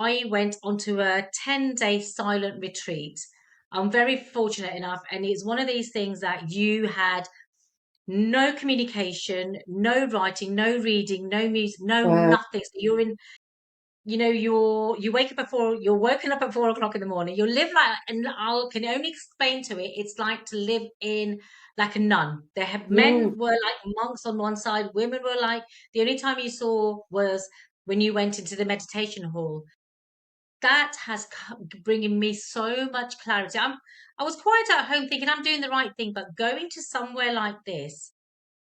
I went onto a 10-day silent retreat. I'm very fortunate enough, and it's one of these things that you had no communication, no writing, no reading, no music, no Wow. nothing. So you're in, you wake up you're woken up at 4 o'clock in the morning. You live like, and I can only explain to it, it's like to live in like a nun. They have men Mm, were like monks on one side, women were like, the only time you saw was when you went into the meditation hall. That has bringing me so much clarity. I was quiet at home thinking I'm doing the right thing, but going to somewhere like this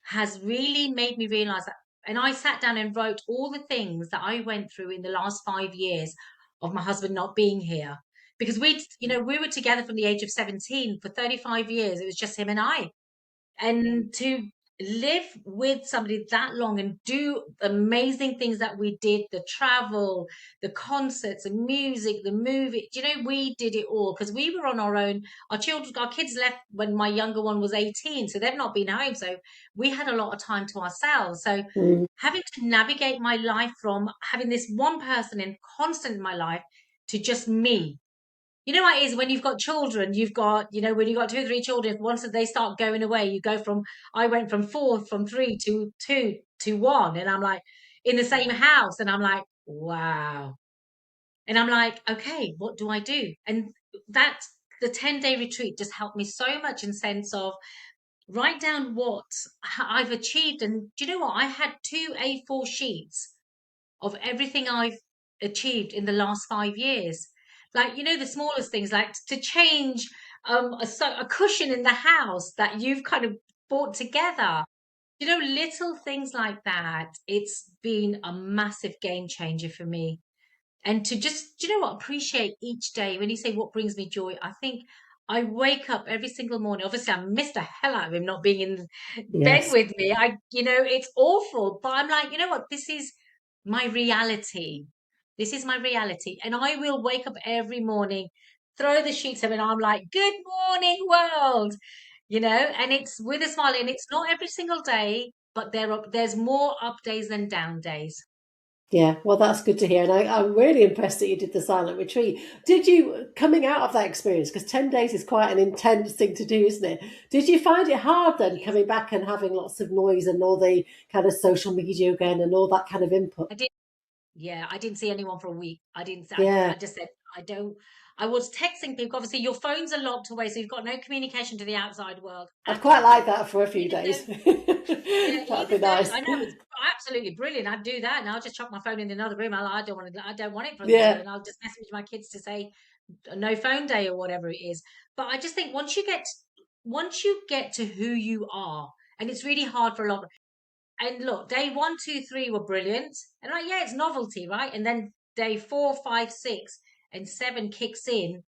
has really made me realize that. And I sat down and wrote all the things that I went through in the last 5 years of my husband not being here. Because we were together from the age of 17 for 35 years. It was just him and I. And to live with somebody that long and do amazing things that we did, the travel, the concerts, the music, the movie, we did it all because we were on our own. Our kids left when my younger one was 18, so they've not been home, so we had a lot of time to ourselves. So mm, having to navigate my life from having this one person in constant in my life to just me. You know what it is when you've got children, when you've got two or three children, once they start going away, I went from four, from three to two to one. And I'm like, in the same house. And I'm like, wow. And I'm like, okay, what do I do? And that, the 10-day retreat just helped me so much in sense of write down what I've achieved. And do you know what? I had two A4 sheets of everything I've achieved in the last 5 years. Like, the smallest things, like to change a cushion in the house that you've kind of bought together. Little things like that. It's been a massive game changer for me. And to just, do you know what, appreciate each day. When you say what brings me joy, I think I wake up every single morning. Obviously, I miss the hell out of him not being in bed yes. with me. It's awful, but I'm like, you know what, this is my reality. This is my reality. And I will wake up every morning, throw the sheets up, and I'm like, good morning, world. And it's with a smile. And it's not every single day, but there's more up days than down days. Yeah, well, that's good to hear. And I'm really impressed that you did the silent retreat. Did you, coming out of that experience, because 10 days is quite an intense thing to do, isn't it? Did you find it hard then Yes. coming back and having lots of noise and all the kind of social media again and all that kind of input? I did. Yeah, I didn't see anyone for a week. I Yeah, just said, I don't, I was texting people. Obviously, your phones are locked away, so you've got no communication to the outside world I'd quite at all. like that for a few Even though, days. yeah, That'd be even though nice. I know it's absolutely brilliant, I'd do that, and I'll just chuck my phone in another room. I don't want it from there, Yeah, and I'll just message my kids to say no phone day or whatever it is. But I just think once you get to who you are, and it's really hard for a lot. And look, day one, two, three were brilliant. And like, yeah, it's novelty, right? And then day four, five, six, and seven kicks in.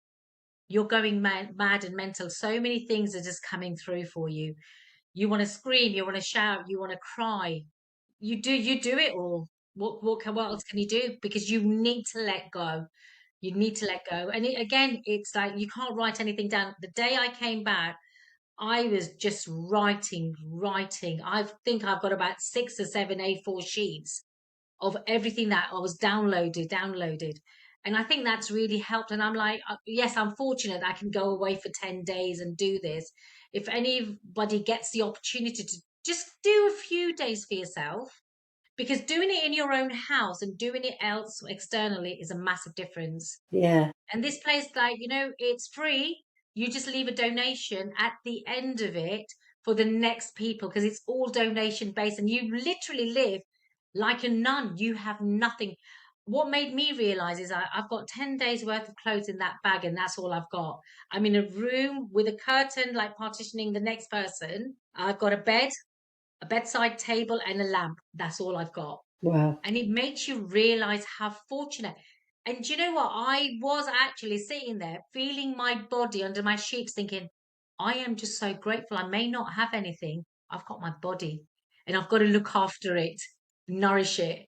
You're going mad and mental. So many things are just coming through for you. You want to scream, you want to shout, you want to cry. You do it all. What else can you do? Because you need to let go. You need to let go. And again, it's like you can't write anything down. The day I came back, I was just writing, writing. I think I've got about 6 or 7 A4 sheets of everything that I was downloaded. And I think that's really helped. And I'm like, yes, I'm fortunate that I can go away for 10 days and do this. If anybody gets the opportunity to just do a few days for yourself, because doing it in your own house and doing it else externally is a massive difference. yeah. And this place, like, it's free. You just leave a donation at the end of it for the next people because it's all donation based and you literally live like a nun. You have nothing. What made me realize is I've got 10 days worth of clothes in that bag and that's all I've got. I'm in a room with a curtain, like partitioning the next person. I've got a bed, a bedside table, and a lamp. That's all I've got. Wow. And it makes you realize how fortunate. And do you know what? I was actually sitting there feeling my body under my sheets, thinking, I am just so grateful. I may not have anything. I've got my body and I've got to look after it, nourish it.